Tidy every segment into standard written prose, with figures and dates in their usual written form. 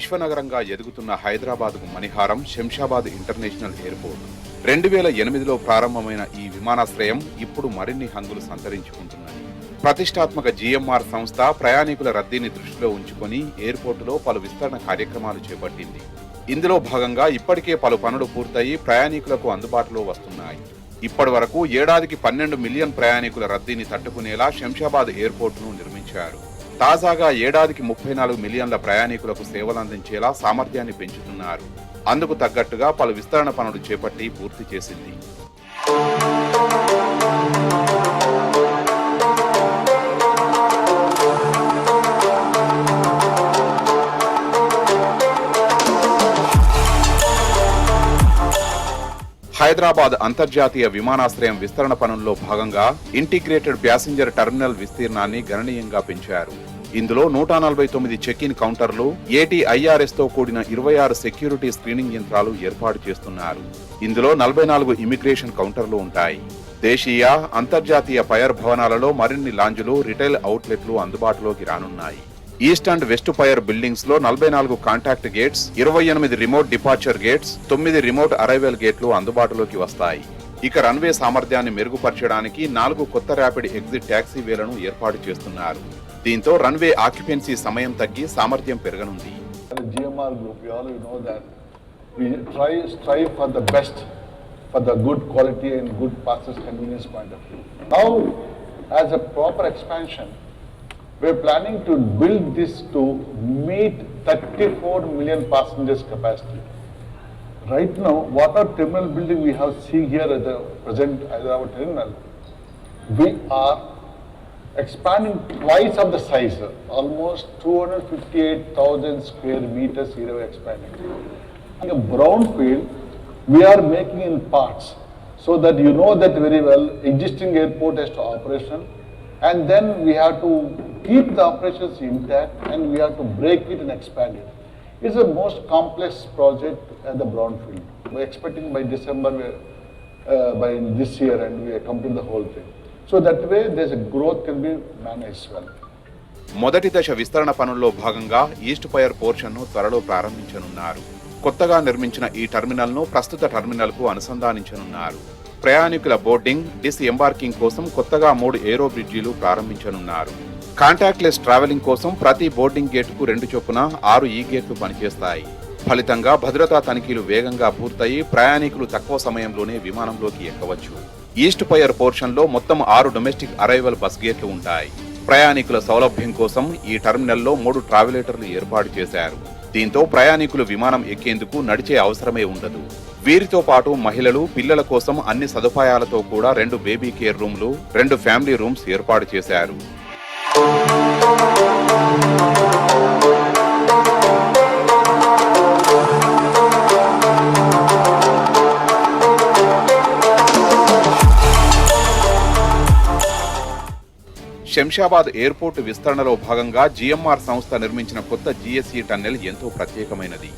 విశ్వనగరంగా ఎదుగుతున్న హైదరాబాద్కు మణిహారం Shamshabad international airport 2008లో ప్రారంభమైన ఈ విమానాశ్రయం ఇప్పుడు మరిన్ని హంగులు సంతరించుకుంటున్నది. ప్రతిష్టాత్మక జీఎంఆర్ సంస్థ ప్రయాణికుల రద్దీని దృష్టిలో ఉంచుకొని ఎయిర్పోర్టులో పలు విస్తరణ కార్యక్రమాలు చేపట్టింది. ఇందులో భాగంగా ఇప్పటికే పలు పనులు పూర్తయి ప్రయాణికులకు అందుబాటులో వస్తున్నాయి. ఇప్పటి వరకు ఏడాదికి 12 మిలియన్ ప్రయాణికుల రద్దీని తట్టుకునేలా శంషాబాద్ ఎయిర్పోర్టును నిర్మించారు. తాజాగా ఏడాదికి 34 మిలియన్ల ప్రయాణికులకు సేవలందించేలా సామర్థ్యాన్ని పెంచుతున్నారు. అందుకు తగ్గట్టుగా పలు విస్తరణ పనులు చేపట్టి పూర్తి చేసింది. హైదరాబాద్ అంతర్జాతీయ విమానాశ్రయం విస్తరణ పనుల్లో భాగంగా ఇంటిగ్రేటెడ్ ప్యాసింజర్ టెర్మినల్ విస్తీర్ణాన్ని గణనీయంగా పెంచారు. ఇందులో 149 చెక్-ఇన్ కౌంటర్లు, ATIRS తో కూడిన 26 సెక్యూరిటీ స్క్రీనింగ్ యంత్రాలు ఏర్పాటు చేస్తున్నారు. ఇందులో 44 ఇమిగ్రేషన్ కౌంటర్లు ఉంటాయి. దేశీయ, అంతర్జాతీయ పైర్ భవనాలలో మరిన్ని లాంజులు, రిటైల్ అవుట్లెట్లు అందుబాటులోకి రానున్నాయి. East and west pier buildings లో 44 contact gates, 28 remote departure gates, 9 remote arrival గేట్లు అందుబాటులోకి వస్తాయి. ఇక రన్వే సామర్థ్యాన్ని మెరుగుపరచడానికి 4 కొత్త ర్యాపిడ్ ఎగ్జిట్ టాక్సీ వేలను ఏర్పాటు చేస్తున్నారు. దీంతో రన్వే ఆక్యుపెన్సీ సమయం తగ్గి సామర్థ్యం పెరగనుంది. GMR group, we all know that we strive for the best, for the good quality and good passengers convenience point of view. Now, as a proper expansion, we are planning to build this to meet 34 million passengers capacity. Right now, whatever terminal building we have seen here at the present Hyderabad terminal, we are expanding twice of the size, almost 258,000 square meters here we are expanding. In a brownfield, we are making in parts, so that you know that very well, existing airport has to operation, and then we have to keep the operations intact and we have to break it and expand it. It's the most complex project at the brownfield. We're expecting by December, by this year, and we complete the whole thing. So that way there's a growth can be managed well. మొదటి దశ విస్తరణ పనుల్లో భాగంగా east pair పోర్షన్ను త్వరలో ప్రారంభించనున్నారు. కొత్తగా నిర్మించిన ఈ టెర్మినల్ను ప్రస్తుత టెర్మినల్కు అనుసంధానించనున్నారు. ప్రయాణికుల బోర్డింగ్, డిస్ ఎంబార్కింగ్ కోసం కొత్తగా 3 ఏరో బ్రిడ్జీలు ప్రారంభించనున్నారు. కాంటాక్ట్లెస్ ట్రావెలింగ్ కోసం ప్రతి బోర్డింగ్ గేటుకు 2 చొప్పున 6 ఈ గేట్లు పనిచేస్తాయి. ఫలితంగా భద్రతా తనిఖీలు వేగంగా పూర్తయి ప్రయాణికులు తక్కువ సమయంలోనే విమానంలోకి ఎక్కవచ్చు. ఈస్ట్ పైర్ పోర్షన్ లో మొత్తం 6 డొమెస్టిక్ అరైవల్ బస్ గేట్లు ఉంటాయి. ప్రయాణికుల సౌలభ్యం కోసం ఈ టెర్మినల్లో 3 ట్రావెలేటర్లు ఏర్పాటు చేశారు. దీంతో ప్రయాణికులు విమానం ఎక్కేందుకు నడిచే అవసరమే ఉండదు. వీరితో పాటు మహిళలు, పిల్లల కోసం అన్ని సదుపాయాలతో కూడా 2 బేబీ కేర్ రూమ్లు, 2 ఫ్యామిలీ రూమ్స్ ఏర్పాటు చేశారు. శంషాబాద్ ఎయిర్పోర్టు విస్తరణలో భాగంగా జీఎంఆర్ సంస్థ నిర్మించిన కొత్త GSE టన్నెల్ ఎంతో ప్రత్యేకమైనది.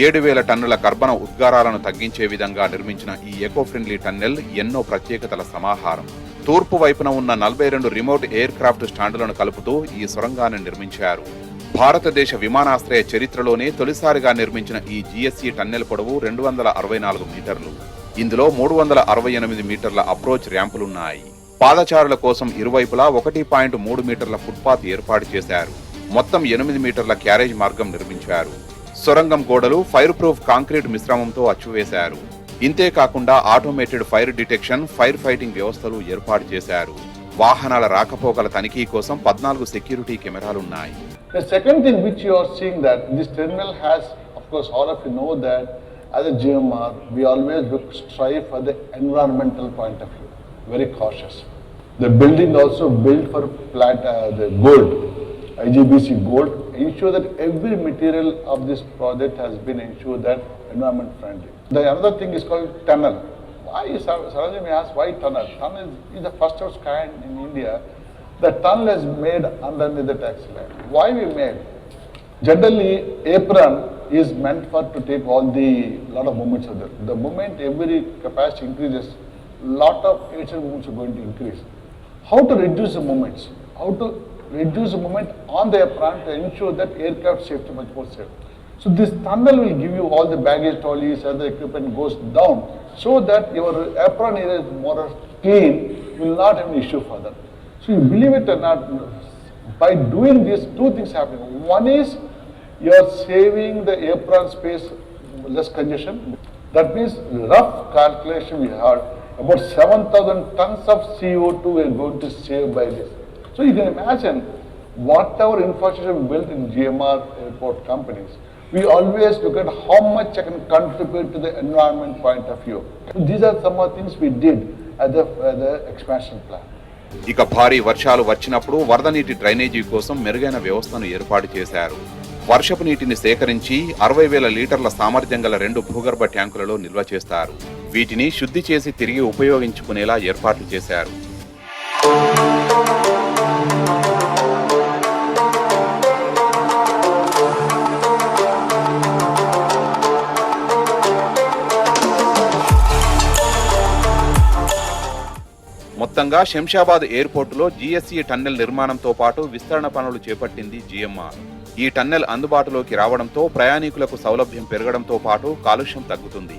7,000 టన్నుల కర్బన ఉద్గారాలను తగ్గించే విధంగా నిర్మించిన ఈ ఎకో ఫ్రెండ్లీ టన్నెల్ ఎన్నో ప్రత్యేకతల సమాహారం. తూర్పు వైపున ఉన్న 42 రిమోట్ ఎయిర్ క్రాఫ్ట్ స్టాండులను కలుపుతూ ఈ సొరంగాన్ని నిర్మించారు. భారతదేశ విమానాశ్రయ చరిత్రలోనే తొలిసారిగా నిర్మించిన ఈ GSE టన్నెల్ పొడవు 264 మీటర్లు. ఇందులో 368 మీటర్ల అప్రోచ్ ర్యాంపులున్నాయి. పాదచారుల కోసం ఇరువైపులా 1.3 మీటర్ల ఫుట్పాత్ ఏర్పాటు చేశారు. మొత్తం 8 మీటర్ల క్యారేజ్ మార్గం నిర్మించారు. సొరంగం గోడలు ఫైర్ ప్రూఫ్ కాంక్రీట్ మిశ్రమంతో అచ్చువేశారు. ఇంతేకాకుండా automated fire detection, fire fighting వ్యవస్థలు ఏర్పాటు చేశారు. వాహనాల రాకపోకల తనిఖీ కోసం 14 సెక్యూరిటీ కెమెరాలున్నాయి. The second thing which you are seeing that this terminal has, of course, all of you know that as a GMR, we always strive for the environmental point of view. Very cautious. The building also built for the gold, IGBC gold, ensure that every material of this project has been ensured that environment friendly. The another thing is called tunnel. Why suddenly we ask why tunnel? Tunnel is the first of its kind in India. The tunnel is made underneath the taxi line. Why we made? Generally, apron is meant for to take all the lot of movements of there. The moment every capacity increases, lot of air movements are going to increase. How to reduce the movements? How to reduce the movement on the apron to ensure that aircraft safety much more safe? So this tunnel will give you all the baggage trolleys, other equipment goes down, so that your apron area is more clean, will not have an issue further. So you believe it or not, by doing this, two things happen. One is you are saving the apron space, less congestion. That means rough calculation we had, about 7,000 tons of CO2 we are going to save by this. So you can imagine whatever infrastructure we built in GMR airport companies, we always look at how much I can contribute to the environment point of view. These are some of the things we did as the expansion plan. ఇక భారీ వర్షాలు వచ్చినప్పుడు వరద నీటి drainage కోసం మెరుగైన వ్యవస్థను ఏర్పాటు చేశారు. వర్షపు నీటిని సేకరించి 60,000 లీటర్ల సామర్థ్యం గల 2 భూగర్భ ట్యాంకులలో నిల్వ చేస్తారు. వీటిని శుద్ధి చేసి తిరిగి ఉపయోగించుకునేలా ఏర్పాట్లు చేశారు. మొత్తంగా శంషాబాద్ ఎయిర్పోర్టులో జీఎస్ఈ టన్నెల్ నిర్మాణంతో పాటు విస్తరణ పనులు చేపట్టింది జీఎంఆర్. ఈ టన్నెల్ అందుబాటులోకి రావడంతో ప్రయాణికులకు సౌలభ్యం పెరగడంతో పాటు కాలుష్యం తగ్గుతుంది.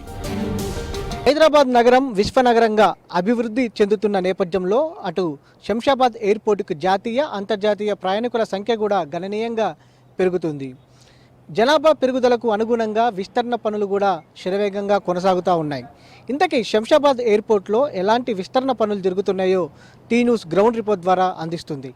హైదరాబాద్ నగరం విశ్వనగరంగా అభివృద్ధి చెందుతున్న నేపథ్యంలో అటు శంషాబాద్ ఎయిర్పోర్టుకు జాతీయ అంతర్జాతీయ ప్రయాణికుల సంఖ్య కూడా గణనీయంగా పెరుగుతుంది. జనాభా పెరుగుదలకు అనుగుణంగా విస్తరణ పనులు కూడా శరవేగంగా కొనసాగుతూ ఉన్నాయి. ఇంతకీ శంషాబాద్ ఎయిర్పోర్ట్లో ఎలాంటి విస్తరణ పనులు జరుగుతున్నాయో టీ న్యూస్ గ్రౌండ్ రిపోర్ట్ ద్వారా అందిస్తుంది.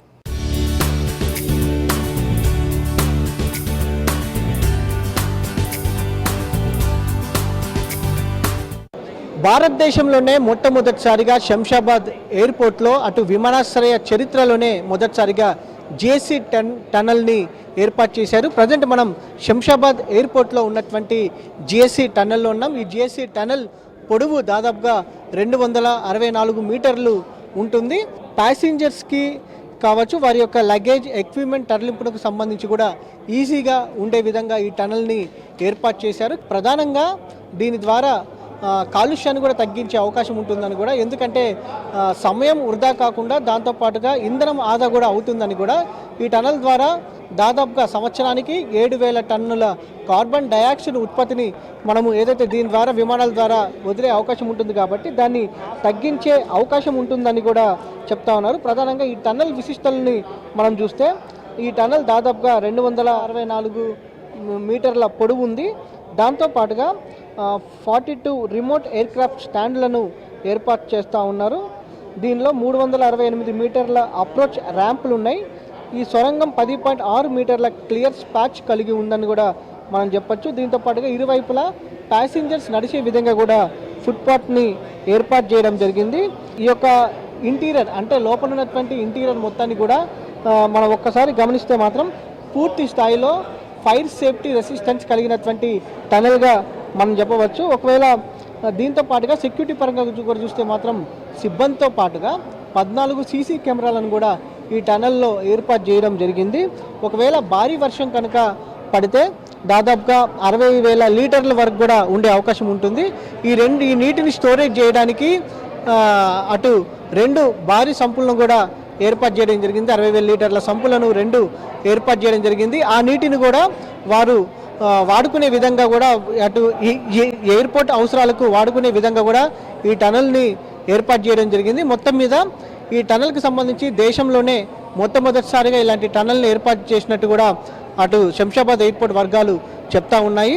భారతదేశంలోనే మొట్టమొదటిసారిగా శంషాబాద్ ఎయిర్పోర్ట్లో అటు విమానాశ్రయ చరిత్రలోనే మొదటిసారిగా జిఎస్సి టన్నల్ని ఏర్పాటు చేశారు. ప్రజెంట్ మనం శంషాబాద్ ఎయిర్పోర్ట్లో ఉన్నటువంటి జిఎస్సి టన్నల్లో ఉన్నాం. ఈ జిఎస్సి టన్నల్ పొడవు దాదాపుగా 264 మీటర్లు ఉంటుంది. ప్యాసింజర్స్కి కావచ్చు, వారి యొక్క లగేజ్ ఎక్విప్మెంట్ తరలింపునకు సంబంధించి కూడా ఈజీగా ఉండే విధంగా ఈ టన్నల్ని ఏర్పాటు చేశారు. ప్రధానంగా దీని ద్వారా కాలుష్యాన్ని కూడా తగ్గించే అవకాశం ఉంటుందని కూడా, ఎందుకంటే సమయం వృధా కాకుండా దాంతోపాటుగా ఇంధనం ఆదా కూడా అవుతుందని కూడా ఈ టన్నల్ ద్వారా దాదాపుగా సంవత్సరానికి 7,000 టన్నుల కార్బన్ డయాక్సైడ్ ఉత్పత్తిని మనము ఏదైతే దీని ద్వారా విమానాల ద్వారా వదిలే అవకాశం ఉంటుంది కాబట్టి దాన్ని తగ్గించే అవకాశం ఉంటుందని కూడా చెప్తా ఉన్నారు. ప్రధానంగా ఈ టన్నల్ విశిష్టలని మనం చూస్తే ఈ టన్నల్ దాదాపుగా 264 మీటర్ల పొడవు ఉంది. దాంతోపాటుగా 42 రిమోట్ ఎయిర్క్రాఫ్ట్ స్టాండ్లను ఏర్పాటు చేస్తూ ఉన్నారు. దీనిలో 368 మీటర్ల అప్రోచ్ ర్యాంపులు ఉన్నాయి. ఈ సొరంగం 10.6 మీటర్ల క్లియర్ స్పాచ్ కలిగి ఉందని కూడా మనం చెప్పొచ్చు. దీంతో పాటుగా ఇరువైపులా ప్యాసింజర్స్ నడిచే విధంగా కూడా ఫుట్పాత్ని ఏర్పాటు చేయడం జరిగింది. ఈ యొక్క ఇంటీరియర్ అంటే లోపల ఉన్నటువంటి ఇంటీరియర్ మొత్తాన్ని కూడా మనం ఒక్కసారి గమనిస్తే మాత్రం పూర్తి స్థాయిలో ఫైర్ సేఫ్టీ రెసిస్టెన్స్ కలిగినటువంటి టనల్గా మనం చెప్పవచ్చు. ఒకవేళ దీంతో పాటుగా సెక్యూరిటీ పరంగా కూడా చూస్తే మాత్రం సిబ్బందితో పాటుగా 14 సీసీ కెమెరాలను కూడా ఈ టనల్లో ఏర్పాటు చేయడం జరిగింది. ఒకవేళ భారీ వర్షం కనుక పడితే దాదాపుగా 60,000 లీటర్ల వరకు కూడా ఉండే అవకాశం ఉంటుంది. ఈ నీటిని స్టోరేజ్ చేయడానికి అటు 2 భారీ సంపులను కూడా ఏర్పాటు చేయడం జరిగింది. 60,000 లీటర్ల సంపులను 2 ఏర్పాటు చేయడం జరిగింది. ఆ నీటిని కూడా వారు వాడుకునే విధంగా కూడా అటు ఈ ఎయిర్పోర్ట్ అవసరాలకు వాడుకునే విధంగా కూడా ఈ టనల్ని ఏర్పాటు చేయడం జరిగింది. మొత్తం మీద ఈ టనల్కి సంబంధించి దేశంలోనే మొట్టమొదటిసారిగా ఇలాంటి టనల్ని ఏర్పాటు చేసినట్టు కూడా అటు శంషాబాద్ ఎయిర్పోర్ట్ వర్గాలు చెప్తా ఉన్నాయి.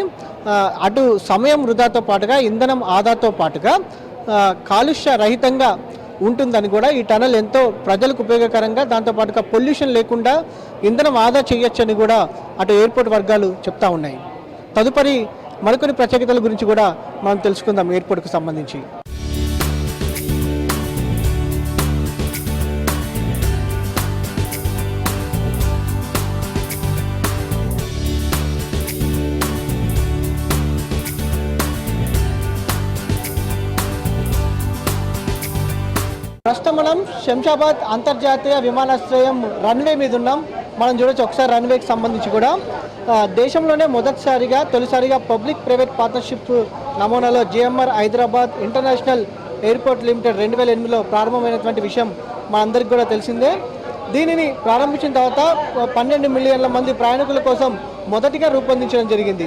అటు సమయం వృధాతో పాటుగా ఇంధనం ఆదాతో పాటుగా కాలుష్య రహితంగా ఉంటుందని కూడా ఈ టనల్ ఎంతో ప్రజలకు ఉపయోగకరంగా, దాంతోపాటుగా పొల్యూషన్ లేకుండా ఇంధనం ఆదా చేయొచ్చని కూడా అటు ఎయిర్పోర్ట్ వర్గాలు చెప్తా ఉన్నాయి. తదుపరి మరికొన్ని ప్రత్యేకతల గురించి కూడా మనం తెలుసుకుందాం ఎయిర్పోర్ట్కు సంబంధించి. ప్రస్తుతం మనం శంషాబాద్ అంతర్జాతీయ విమానాశ్రయం రన్వే మీద ఉన్నాం. మనం చూడొచ్చు ఒకసారి రన్వేకి సంబంధించి కూడా దేశంలోనే తొలిసారిగా పబ్లిక్ ప్రైవేట్ పార్ట్నర్షిప్ నమూనాలో GMR Hyderabad international airport limited 2008లో ప్రారంభమైనటువంటి విషయం మనందరికీ కూడా తెలిసిందే. దీనిని ప్రారంభించిన తర్వాత 12 మిలియన్ల మంది ప్రయాణికుల కోసం మొదటిగా రూపొందించడం జరిగింది.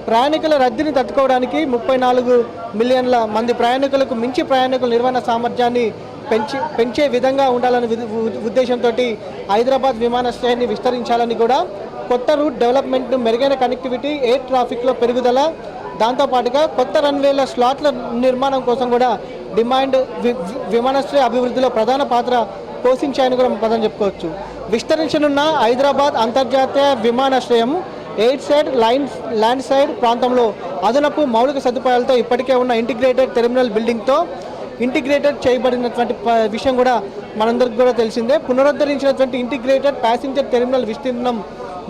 ప్రయాణికుల రద్దీని తట్టుకోవడానికి 34 మిలియన్ల మంది ప్రయాణికులకు మించి ప్రయాణికుల నిర్వహణ సామర్థ్యాన్ని పెంచే విధంగా ఉండాలనే ఉద్దేశంతో హైదరాబాద్ విమానాశ్రయాన్ని విస్తరించాలని కూడా కొత్త రూట్ డెవలప్మెంట్, మెరుగైన కనెక్టివిటీ, ఎయిర్ ట్రాఫిక్లో పెరుగుదల, దాంతోపాటుగా కొత్త రన్వేల స్లాట్ల నిర్మాణం కోసం కూడా డిమాండ్ విమానాశ్రయ అభివృద్ధిలో ప్రధాన పాత్ర పోషించాయని కూడా మనం చెప్పుకోవచ్చు. విస్తరించనున్న హైదరాబాద్ అంతర్జాతీయ విమానాశ్రయం ఎయిర్ సైడ్, ల్యాండ్ సైడ్ ప్రాంతంలో అదనపు మౌలిక సదుపాయాలతో ఇప్పటికే ఉన్న ఇంటిగ్రేటెడ్ టెర్మినల్ బిల్డింగ్తో ఇంటిగ్రేటెడ్ చేయబడినటువంటి విషయం కూడా మనందరికీ కూడా తెలిసిందే. పునరుద్ధరించినటువంటి ఇంటిగ్రేటెడ్ ప్యాసింజర్ టెర్మినల్ విస్తీర్ణం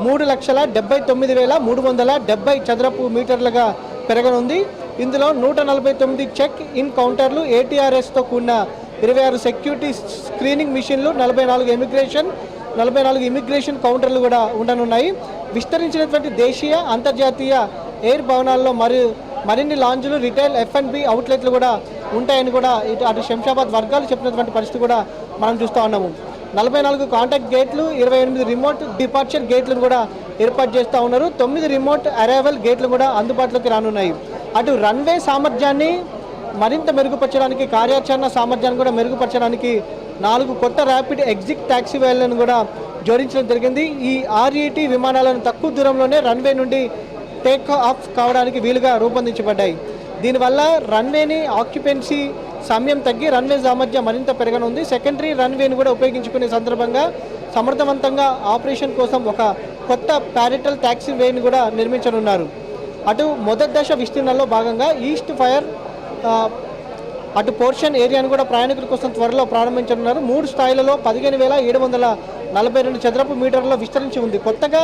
3,79,370 చదరపు మీటర్లుగా పెరగనుంది. ఇందులో 149 చెక్ ఇన్ కౌంటర్లు, ATRSతో కూడిన 26 సెక్యూరిటీ స్క్రీనింగ్ మిషన్లు, 44 ఇమిగ్రేషన్ కౌంటర్లు కూడా ఉండనున్నాయి. విస్తరించినటువంటి దేశీయ, అంతర్జాతీయ ఎయిర్ భవనాల్లో మరిన్ని లాంజ్లు, రిటైల్, F&B అవుట్లెట్లు కూడా ఉంటాయని కూడా అటు శంషాబాద్ వర్గాలు చెప్పినటువంటి పరిస్థితి కూడా మనం చూస్తూ ఉన్నాము. 44 కాంటాక్ట్ గేట్లు, 28 రిమోట్ డిపార్చర్ గేట్లను కూడా ఏర్పాటు చేస్తూ ఉన్నారు. 9 రిమోట్ అరైవల్ గేట్లు కూడా అందుబాటులోకి రానున్నాయి. అటు రన్వే సామర్థ్యాన్ని మరింత మెరుగుపరచడానికి, కార్యాచరణ సామర్థ్యాన్ని కూడా మెరుగుపరచడానికి 4 కొత్త ర్యాపిడ్ ఎగ్జిట్ టాక్సీవేలను కూడా జోడించడం జరిగింది. ఈ RET విమానాలను తక్కువ దూరంలోనే రన్వే నుండి టేక్ ఆఫ్ కావడానికి వీలుగా రూపొందించబడ్డాయి. దీనివల్ల రన్వేని ఆక్యుపెన్సీ సమయం తగ్గి రన్వే సామర్థ్యం మరింత పెరగనుంది. సెకండరీ రన్వేని కూడా ఉపయోగించుకునే సందర్భంగా సమర్థవంతంగా ఆపరేషన్ కోసం ఒక కొత్త ప్యారిటల్ టాక్సీ వేని కూడా నిర్మించనున్నారు. అటు మొదటి దశ విస్తీర్ణంలో భాగంగా ఈస్ట్ ఫైర్ అటు పోర్షన్ ఏరియాను కూడా ప్రయాణికుల కోసం త్వరలో ప్రారంభించనున్నారు. 3 స్థాయిలలో 15,742 చదరపు మీటర్లలో విస్తరించి ఉంది. కొత్తగా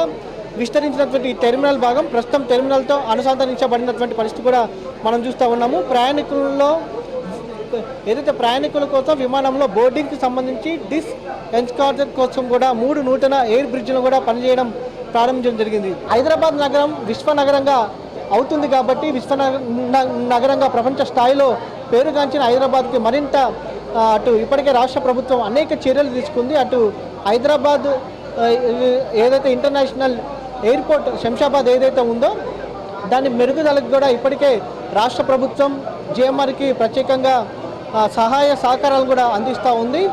విస్తరించినటువంటి టెర్మినల్ భాగం ప్రస్తుతం టెర్మినల్తో అనుసంధానించబడినటువంటి పరిస్థితి కూడా మనం చూస్తూ ఉన్నాము. ప్రయాణికుల కోసం విమానంలో బోర్డింగ్కి సంబంధించి ఎన్స్కార్జర్ కోసం కూడా 3 నూతన ఎయిర్ బ్రిడ్జ్లను కూడా పనిచేయడం ప్రారంభించడం జరిగింది. హైదరాబాద్ నగరం విశ్వనగరంగా అవుతుంది కాబట్టి నగరంగా ప్రపంచ స్థాయిలో పేరుగాంచిన హైదరాబాద్కి మరింత అటు ఇప్పటికే రాష్ట్ర ప్రభుత్వం అనేక చర్యలు తీసుకుంది. అటు హైదరాబాద్ ఏదైతే ఇంటర్నేషనల్ ఎయిర్పోర్ట్ శంషాబాద్ ఏదైతే ఉందో దాని మెరుగుదలకు కూడా ఇప్పటికే రాష్ట్ర ప్రభుత్వం GMRకి ప్రత్యేకంగా సహాయ సహకారాలు కూడా అందిస్తూ ఉంది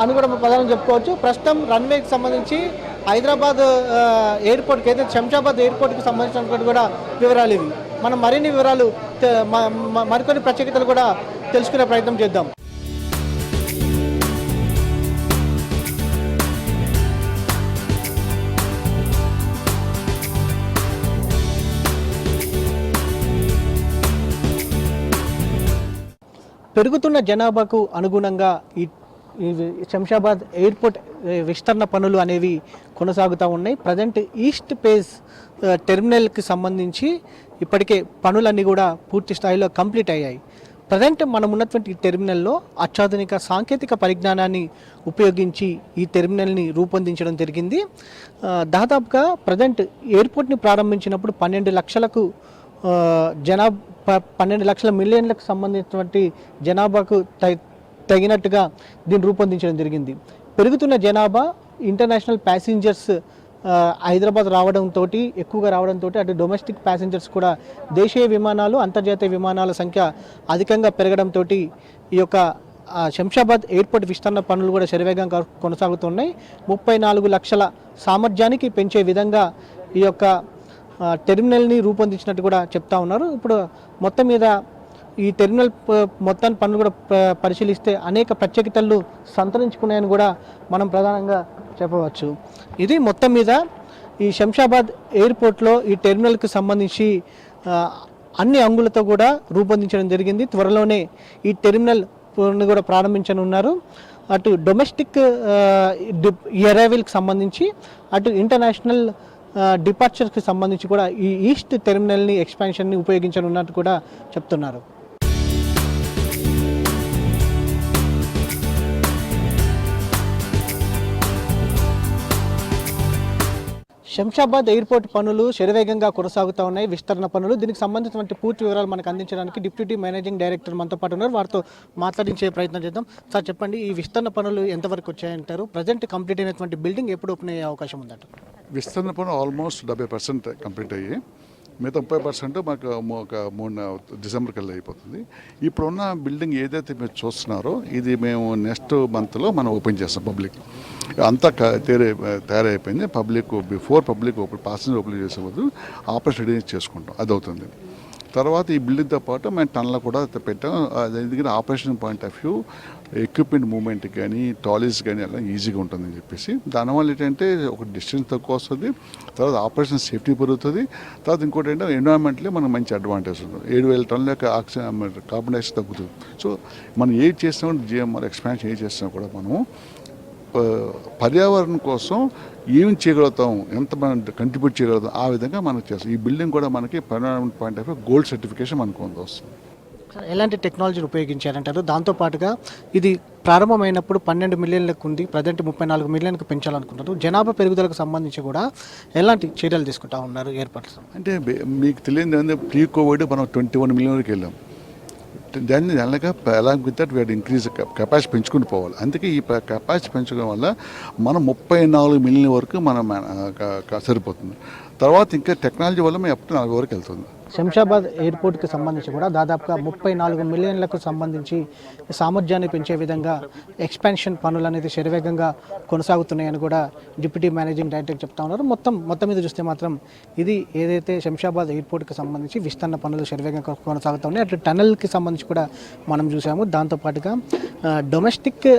అని కూడా ప్రధానం చెప్పుకోవచ్చు. ప్రస్తుతం రన్వేకి సంబంధించి హైదరాబాద్ ఎయిర్పోర్ట్కి అయితే శంషాబాద్ ఎయిర్పోర్ట్కి సంబంధించినటువంటి కూడా వివరాలు ఇవి. మనం మరిన్ని వివరాలు మరికొన్ని ప్రత్యేకతలు కూడా తెలుసుకునే ప్రయత్నం చేద్దాం. పెరుగుతున్న జనాభాకు అనుగుణంగా ఈ శంషాబాద్ ఎయిర్పోర్ట్ విస్తరణ పనులు అనేవి కొనసాగుతూ ఉన్నాయి. ప్రజెంట్ ఈస్ట్ పేస్ టెర్మినల్కి సంబంధించి ఇప్పటికే పనులన్నీ కూడా పూర్తి స్థాయిలో కంప్లీట్ అయ్యాయి. ప్రజెంట్ మనం ఉన్నటువంటి టెర్మినల్లో అత్యాధునిక సాంకేతిక పరిజ్ఞానాన్ని ఉపయోగించి ఈ టెర్మినల్ని రూపొందించడం జరిగింది. దాదాపుగా ప్రజెంట్ ఎయిర్పోర్ట్ని ప్రారంభించినప్పుడు 12 లక్షలకు 12 లక్షల మిలియన్లకు సంబంధించినటువంటి జనాభాకు తగినట్టుగా దీన్ని రూపొందించడం జరిగింది. పెరుగుతున్న జనాభా, ఇంటర్నేషనల్ ప్యాసింజర్స్ హైదరాబాద్ రావడంతో ఎక్కువగా రావడంతో అటు డొమెస్టిక్ ప్యాసింజర్స్ కూడా దేశీయ విమానాలు, అంతర్జాతీయ విమానాల సంఖ్య అధికంగా పెరగడంతో ఈ యొక్క శంషాబాద్ ఎయిర్పోర్ట్ విస్తరణ పనులు కూడా శరవేగంగా కొనసాగుతున్నాయి. 34 లక్షల సామర్థ్యానికి పెంచే విధంగా ఈ యొక్క టెర్మినల్ని రూపొందించినట్టు కూడా చెప్తా ఉన్నారు. ఇప్పుడు మొత్తం మీద ఈ టెర్మినల్ మొత్తాన్ని పనులు కూడా పరిశీలిస్తే అనేక ప్రత్యేకతలు సంతరించుకున్నాయని కూడా మనం ప్రధానంగా చెప్పవచ్చు. ఇది మొత్తం మీద ఈ శంషాబాద్ ఎయిర్పోర్ట్లో ఈ టెర్మినల్కి సంబంధించి అన్ని అంగులతో కూడా రూపొందించడం జరిగింది. త్వరలోనే ఈ టెర్మినల్ కూడా ప్రారంభించనున్నారు. అటు డొమెస్టిక్ అరైవల్కి సంబంధించి, అటు ఇంటర్నేషనల్ డిపార్చర్స్కి సంబంధించి కూడా ఈ ఈస్ట్ టెర్మినల్ని ఎక్స్పాన్షన్ని ఉపయోగించనున్నట్టు కూడా చెప్తున్నారు. శంషాబాద్ ఎయిర్పోర్ట్ పనులు శరవేగంగా కొనసాగుతూ ఉన్నాయి, విస్తరణ పనులు. దీనికి సంబంధించినటువంటి పూర్తి వివరాలు మనకు అందించడానికి డిప్యూటీ మేనేజింగ్ డైరెక్టర్ మనతో పాటు ఉన్నారు. వారితో మాట్లాడించే ప్రయత్నం చేద్దాం. సార్ చెప్పండి, ఈ విస్తరణ పనులు ఎంతవరకు వచ్చాయంటారు? ప్రజెంట్ కంప్లీట్ అయినటువంటి బిల్డింగ్ ఎప్పుడు ఓపెన్ అయ్యే అవకాశం ఉందంట? విస్తరణ పనులు ఆల్మోస్ట్ 70% కంప్లీట్ అయ్యాయి. మిగతా 30% మాకు ఒక 3 డిసెంబర్ కల్లా అయిపోతుంది. ఇప్పుడున్న బిల్డింగ్ ఏదైతే మీరు చూస్తున్నారో ఇది మేము నెక్స్ట్ మంత్లో మనం ఓపెన్ చేస్తాం. పబ్లిక్ అంతా తయారైపోయింది. Public before public open passenger open చేసే బదులు ఆపరేషన్ రెడీ చేసుకుంటాం, అది అవుతుంది. తర్వాత ఈ బిల్డింగ్తో పాటు మేము టన్నులు కూడా పెట్టాం. ఎందుకంటే operation point of view equipment movement కానీ టాలీస్ కానీ అలా ఈజీగా ఉంటుందని చెప్పేసి. దానివల్ల ఏంటంటే ఒక డిస్టెన్స్ తక్కువ వస్తుంది, తర్వాత ఆపరేషన్ సేఫ్టీ పెరుగుతుంది, తర్వాత ఇంకోటి ఏంటంటే ఎన్విరాన్మెంట్లీ మనకు మంచి అడ్వాంటేజ్ ఉంటుంది. 7,000 టన్నుల యొక్క ఆక్సిజన్ కార్బన్ డైఆక్సైడ్ తగ్గుతుంది. సో మనం ఏది చేసినా కూడా జిఎంఆర్ ఎక్స్పాన్షన్ ఏది చేసినా కూడా మనము పర్యావరణం కోసం ఏం చేయగలుగుతాం, ఎంత మనం కంట్రిబ్యూట్ చేయగలుగుతాం, ఆ విధంగా మనకు చేస్తాం. ఈ బిల్డింగ్ కూడా మనకి environment point of view gold certification మనకు వస్తుంది. ఎలాంటి టెక్నాలజీని ఉపయోగించారంటారు? దాంతోపాటుగా ఇది ప్రారంభమైనప్పుడు 12 మిలియన్లకు ఉంది, ప్రజెంట్ 34 మిలియన్లకు పెంచాలనుకుంటారు. జనాభా పెరుగుదలకు సంబంధించి కూడా ఎలాంటి చర్యలు తీసుకుంటా ఉన్నారు ఏర్పాట్లు? అంటే మీకు తెలియదు, ప్రీ కోవిడ్ మనం 21 మిలియన్ వరకు వెళ్ళాం. దాన్ని నెలగా along with that we're increase capacity పెంచుకుని పోవాలి. అందుకే ఈ కెపాసిటీ పెంచడం వల్ల మనం 34 మిలియన్ వరకు మనం సరిపోతుంది. తర్వాత ఇంకా టెక్నాలజీ వల్ల మేము ఎప్పుడు 40 వరకు వెళ్తుంది. శంషాబాద్ ఎయిర్పోర్ట్కి సంబంధించి కూడా దాదాపుగా 34 మిలియన్లకు సంబంధించి సామర్థ్యాన్ని పెంచే విధంగా ఎక్స్పాన్షన్ పనులు అనేది శరవేగంగా కొనసాగుతున్నాయని కూడా డిప్యూటీ మేనేజింగ్ డైరెక్టర్ చెప్తా ఉన్నారు. మొత్తం మీద చూస్తే మాత్రం ఇది ఏదైతే శంషాబాద్ ఎయిర్పోర్ట్కి సంబంధించి విస్తరణ పనులు శరవేగంగా కొనసాగుతూ ఉన్నాయి. అటు టనల్కి సంబంధించి కూడా మనం చూసాము. దాంతోపాటుగా డొమెస్టిక్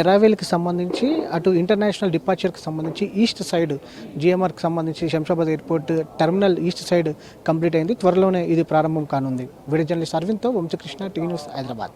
ఎరావేల్కి సంబంధించి అటు ఇంటర్నేషనల్ డిపార్చర్కి సంబంధించి ఈస్ట్ సైడ్ జిఎంఆర్కి సంబంధించి Shamshabad airport terminal east side complete అయింది. త్వరలోనే ఇది ప్రారంభం కానుంది. వీడియో జర్నలిస్ట్ అరవింద్తో వంశకృష్ణ, టీవీ న్యూస్, హైదరాబాద్.